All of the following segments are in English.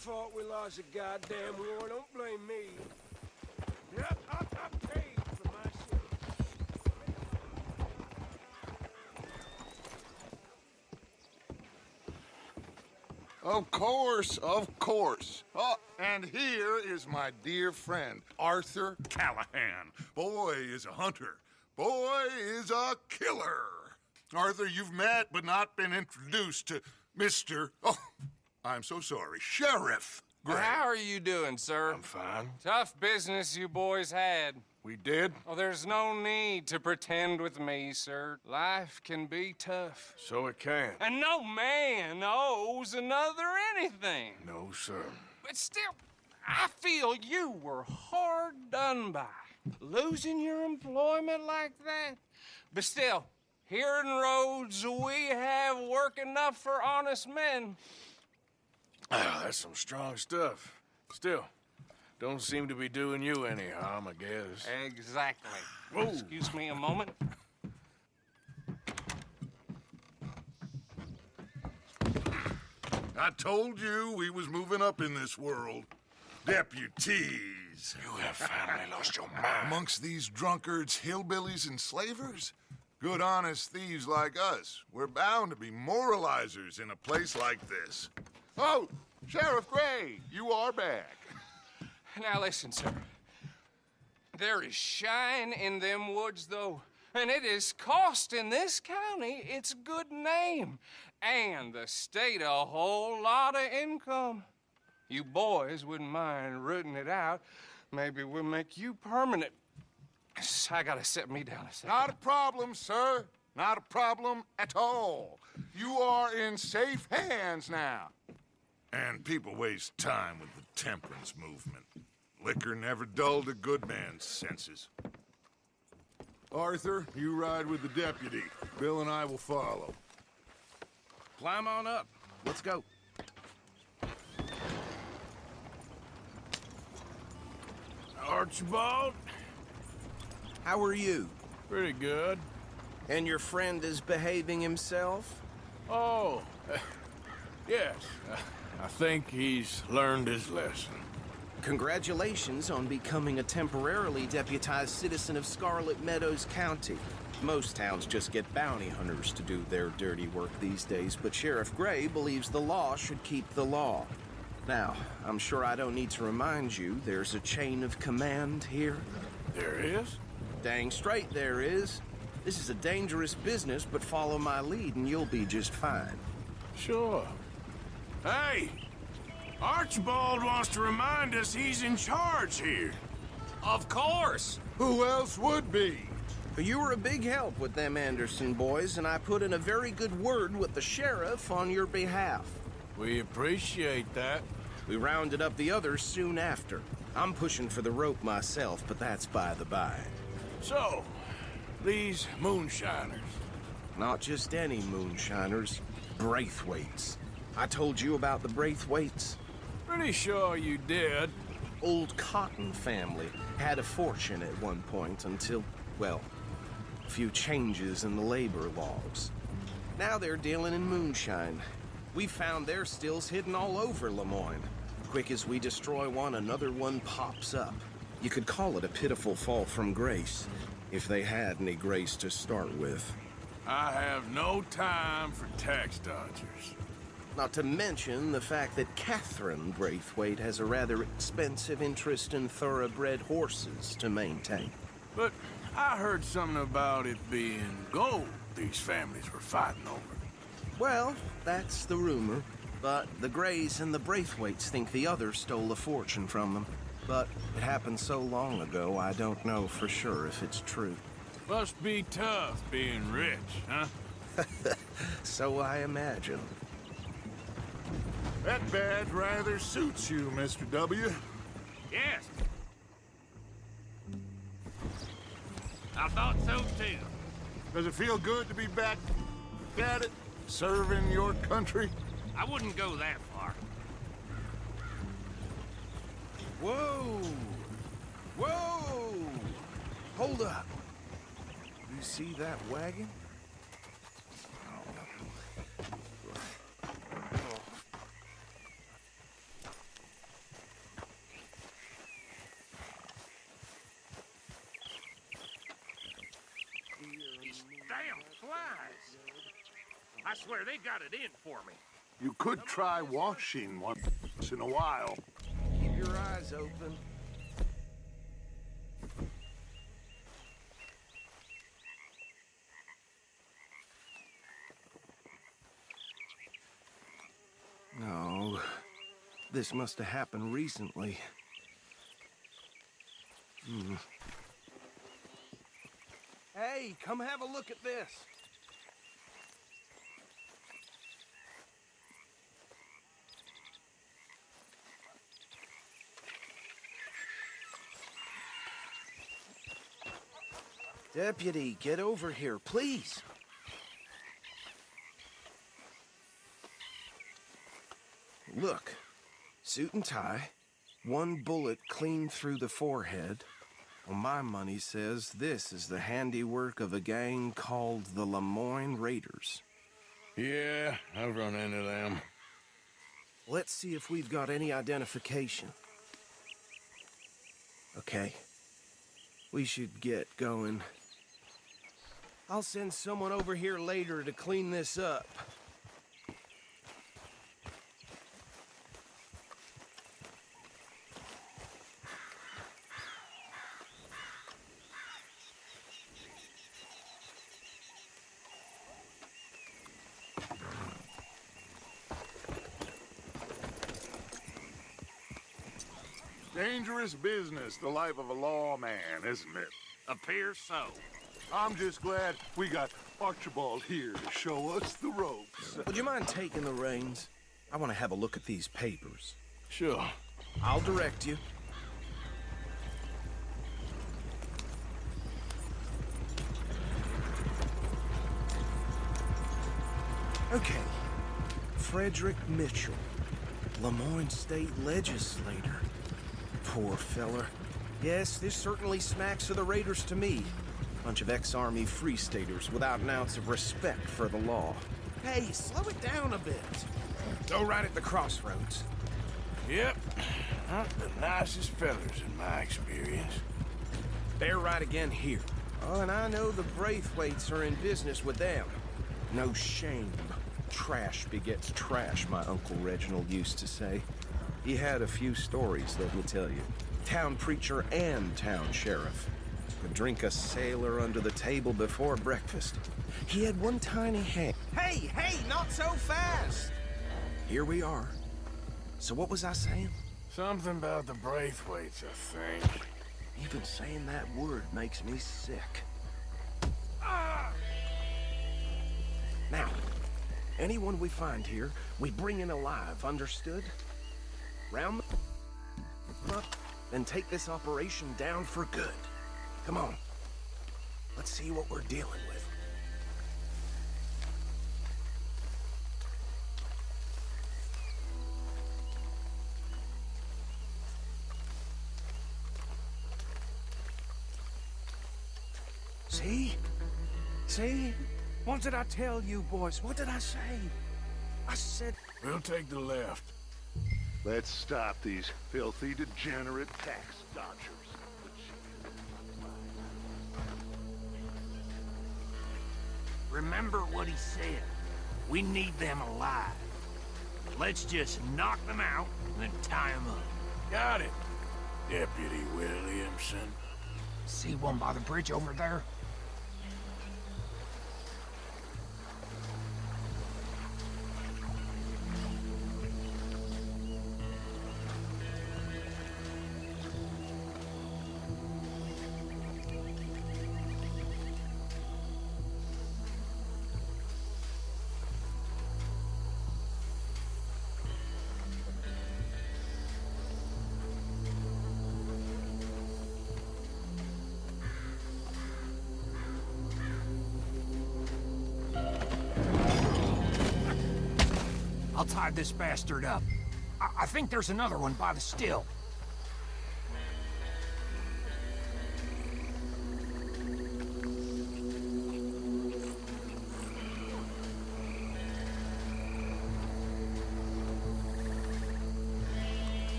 fault we lost a goddamn war. Don't blame me. Yep, I paid for my shit. Of course, of course. Oh, and here is my dear friend, Arthur Callahan. Boy is a hunter. Boy is a killer. Arthur, you've met but not been introduced to Mr. Oh, I'm so sorry, Sheriff Gray. How are you doing, sir? I'm fine. Tough business you boys had. We did? Oh, there's no need to pretend with me, sir. Life can be tough. So it can. And no man owes another anything. No, sir. But still, I feel you were hard done by. Losing your employment like that. But still, here in Rhodes, we have work enough for honest men. Ah, that's some strong stuff. Still, don't seem to be doing you any harm, I guess. Exactly. Whoa. Excuse me a moment. I told you we was moving up in this world. Deputies. You have finally lost your mind. Amongst these drunkards, hillbillies, and slavers? Good honest thieves like us. We're bound to be moralizers in a place like this. Oh, Sheriff Gray, you are back. Now listen, sir. There is shine in them woods, though, and it is costing this county its good name and the state a whole lot of income. You boys wouldn't mind rooting it out. Maybe we'll make you permanent. I gotta sit me down a second. Not a problem, sir. Not a problem at all. You are in safe hands now. And people waste time with the temperance movement. Liquor never dulled a good man's senses. Arthur, you ride with the deputy. Bill and I will follow. Climb on up. Let's go. Archibald? How are you? Pretty good. And your friend is behaving himself? Oh, yes. I think he's learned his lesson. Congratulations on becoming a temporarily deputized citizen of Scarlet Meadows County. Most towns just get bounty hunters to do their dirty work these days, but Sheriff Gray believes the law should keep the law. Now, I'm sure I don't need to remind you there's a chain of command here. There is? Dang straight there is. This is a dangerous business, but follow my lead and you'll be just fine. Sure. Hey! Archibald wants to remind us he's in charge here. Of course! Who else would be? You were a big help with them Anderson boys, and I put in a very good word with the sheriff on your behalf. We appreciate that. We rounded up the others soon after. I'm pushing for the rope myself, but that's by the by. So, these moonshiners. Not just any moonshiners, Braithwaites. I told you about the Braithwaites? Pretty sure you did. Old Cotton family had a fortune at one point until, well, a few changes in the labor laws. Now they're dealing in moonshine. We found their stills hidden all over Lemoyne. Quick as we destroy one, another one pops up. You could call it a pitiful fall from grace, if they had any grace to start with. I have no time for tax dodgers. Not to mention the fact that Catherine Braithwaite has a rather expensive interest in thoroughbred horses to maintain. But I heard something about it being gold these families were fighting over. Well, that's the rumor. But the Grays and the Braithwaites think the other stole a fortune from them. But it happened so long ago, I don't know for sure if it's true. Must be tough being rich, huh? So I imagine. That badge rather suits you, Mr. W. Yes. I thought so too. Does it feel good to be back at it, serving your country? I wouldn't go that far. Whoa! Whoa! Hold up. You see that wagon? I swear they got it in for me. You could try washing once in a while. Keep your eyes open. No, this must have happened recently. Hey, come have a look at this. Deputy, get over here, please. Look, suit and tie, one bullet clean through the forehead. Well, my money says this is the handiwork of a gang called the Lemoyne Raiders. Yeah, I've run into them. Let's see if we've got any identification. Okay. We should get going. I'll send someone over here later to clean this up. Dangerous business, the life of a lawman, isn't it? Appears so. I'm just glad we got Archibald here to show us the ropes. Would you mind taking the reins? I want to have a look at these papers. Sure. I'll direct you. Okay. Frederick Mitchell, Lemoyne State Legislator. Poor feller. Yes, this certainly smacks of the Raiders to me. Bunch of ex-Army Free Staters without an ounce of respect for the law. Hey, slow it down a bit. Go right at the crossroads. Yep. Not the nicest fellers in my experience. They're right again here. Oh, and I know the Braithwaites are in business with them. No shame. Trash begets trash, my Uncle Reginald used to say. He had a few stories, let me tell you. Town preacher and town sheriff. Could drink a sailor under the table before breakfast. He had one tiny hand. Hey, not so fast! Here we are. So what was I saying? Something about the Braithwaites, I think. Even saying that word makes me sick. Now, anyone we find here, we bring in alive, understood? Round them up and take this operation down for good. Come on. Let's see what we're dealing with. See? See? What did I tell you, boys? What did I say? I said... We'll take the left. Let's stop these filthy, degenerate tax dodgers. Remember what he said. We need them alive. Let's just knock them out and then tie them up. Got it, Deputy Williamson. See one by the bridge over there? I'll tie this bastard up. I think there's another one by the still.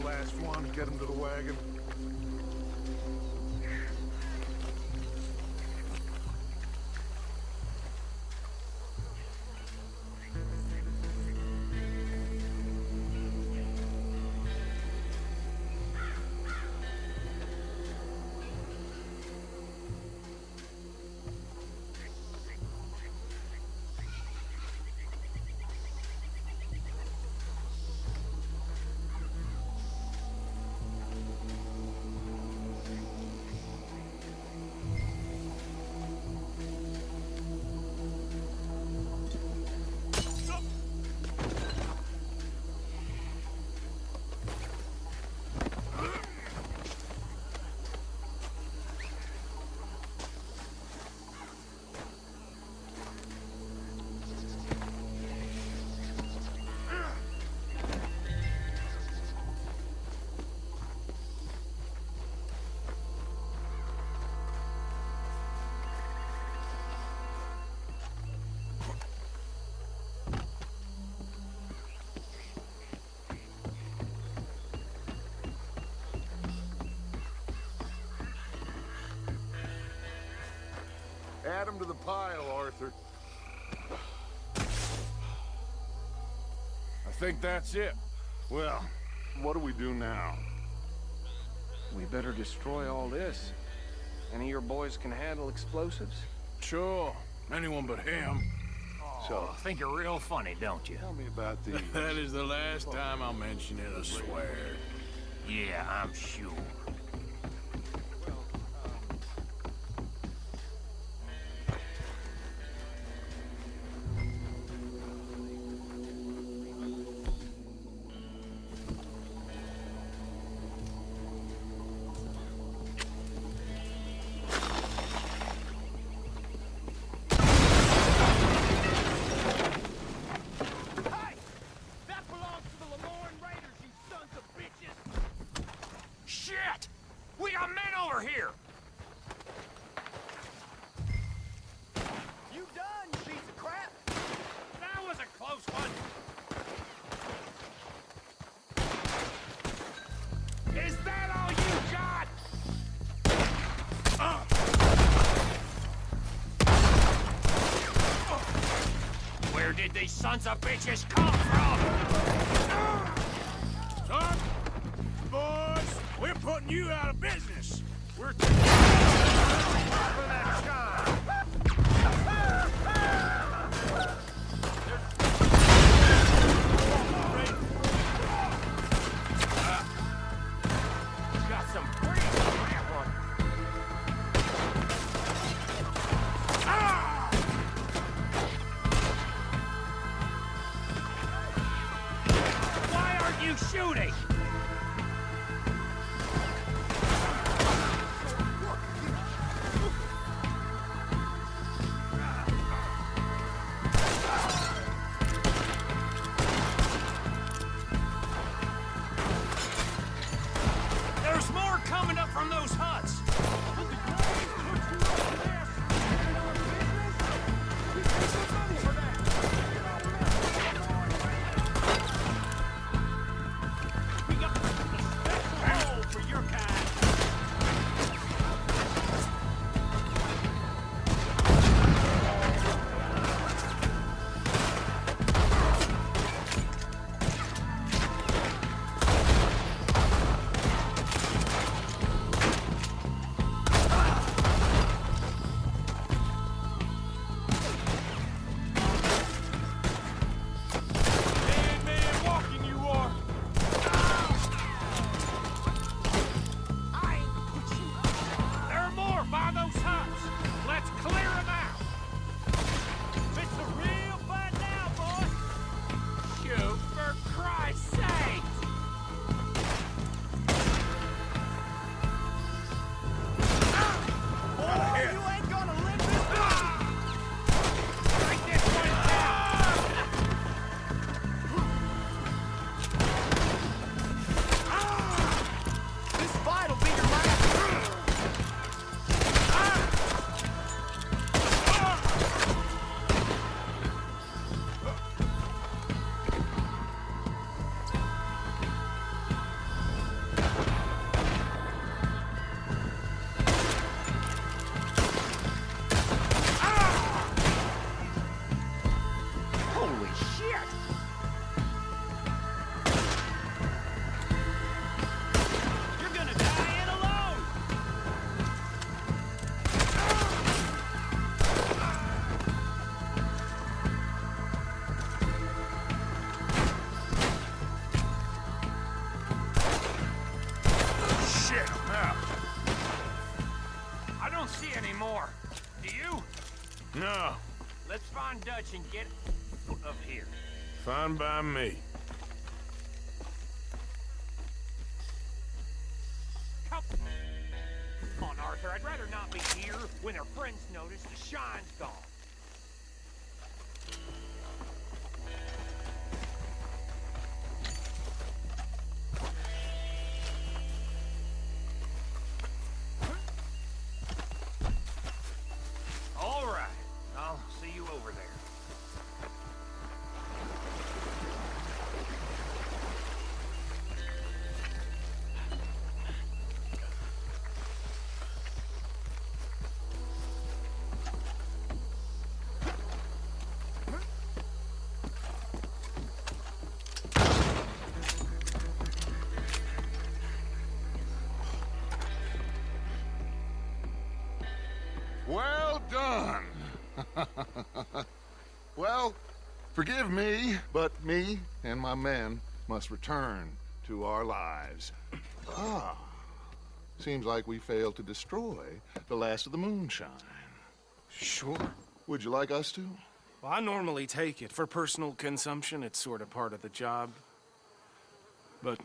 last one. Get him to the wagon. Add him to the pile, Arthur. I think that's it. Well, what do we do now? We better destroy all this. Any of your boys can handle explosives? Sure. Anyone but him. So, think you're real funny, don't you? Tell me about these. That is the last time I'll mention it, I swear. Yeah, I'm sure. Shit! We got men over here! You done, you piece of crap? That was a close one! Is that all you got? Where did these sons of bitches come from? Son, boys, we're putting you out of business. We're for that shine. Got some pretty crap on. Why aren't you shooting? see any more. Do you? No, Let's find Dutch and get out of here. fine by me. Come on, Arthur. I'd rather not be here when our friends notice the shine's gone. All right. I'll see you over there. Well done. Well, forgive me, but me and my men must return to our lives. Ah, seems like we failed to destroy the last of the moonshine. Sure. Would you like us to? Well, I normally take it. For personal consumption, it's sort of part of the job. But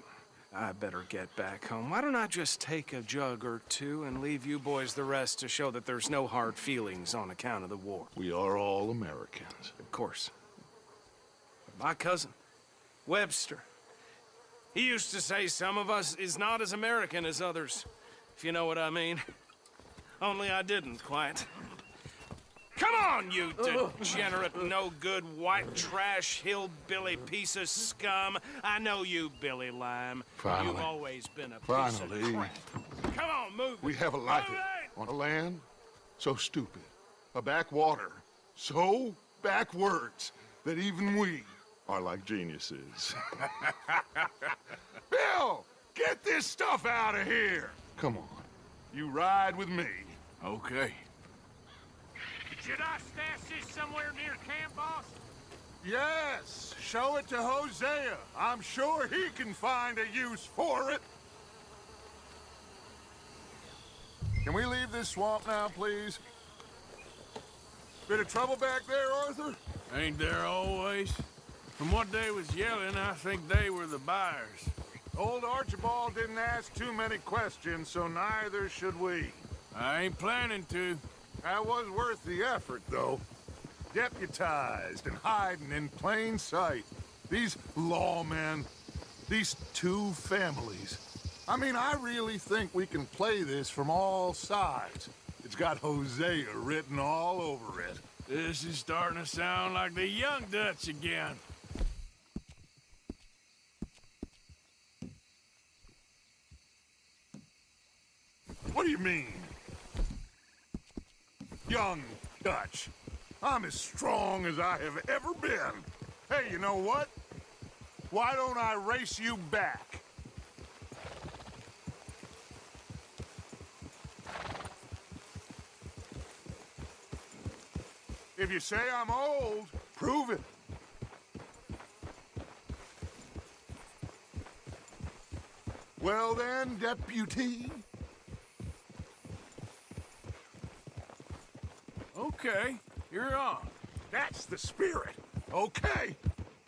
I better get back home. Why don't I just take a jug or two and leave you boys the rest to show that there's no hard feelings on account of the war? We are all Americans. Of course. My cousin, Webster, he used to say some of us is not as American as others, if you know what I mean. Only I didn't quite. Come on, you degenerate, no-good, white trash, hillbilly piece of scum. I know you, Billy Lime. Finally. You've always been a piece Finally. of crap. Come on, move We it. have a life Move it! on a land so stupid, a backwater so backwards that even we are like geniuses. Bill, get this stuff out of here. Come on, you ride with me. Okay. Should I stash this somewhere near camp, boss? Yes, show it to Hosea. I'm sure he can find a use for it. Can we leave this swamp now, please? Bit of trouble back there, Arthur? Ain't there always? From what they was yelling, I think they were the buyers. Old Archibald didn't ask too many questions, so neither should we. I ain't planning to. That was worth the effort, though. Deputized and hiding in plain sight. These lawmen, these two families. I mean, I really think we can play this from all sides. It's got Hosea written all over it. This is starting to sound like the young Dutch again. What do you mean? Young Dutch. I'm as strong as I have ever been. Hey, you know what? Why don't I race you back? If you say I'm old, prove it. Well then, deputy. Okay, you're on. That's the spirit. Okay.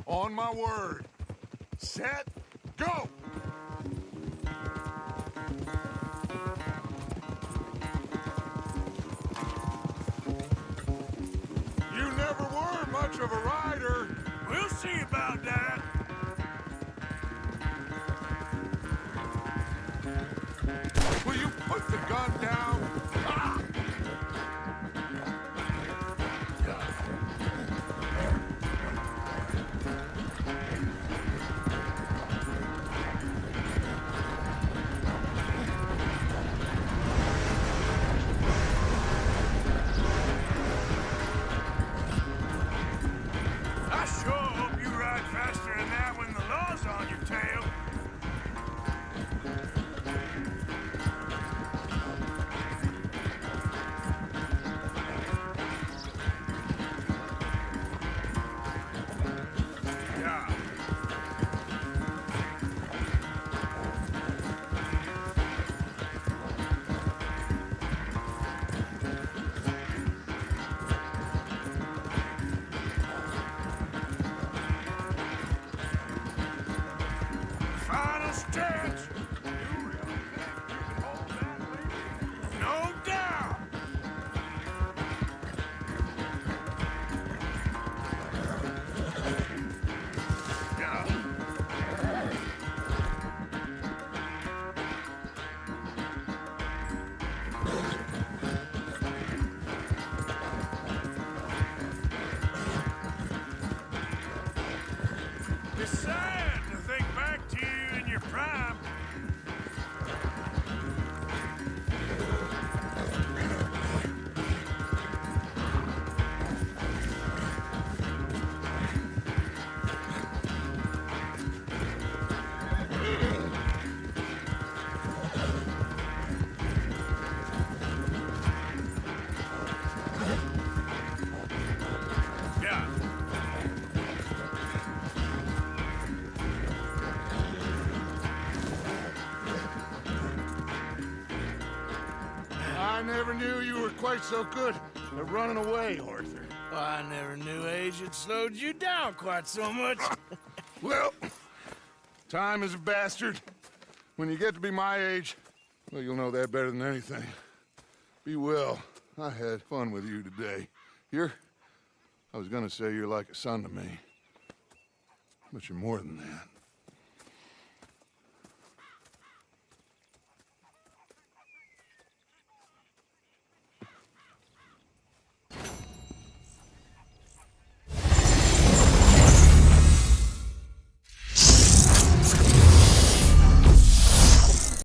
On my word. Set, go! You never were much of a rider. We'll see about that. Will you put the gun down? Ah! I sure hope you ride faster I never knew you were quite so good at running away, Arthur. Well, I never knew age had slowed you down quite so much. Well, time is a bastard. When you get to be my age, well, you'll know that better than anything. Be well. I had fun with you today. I was gonna say you're like a son to me, but you're more than that.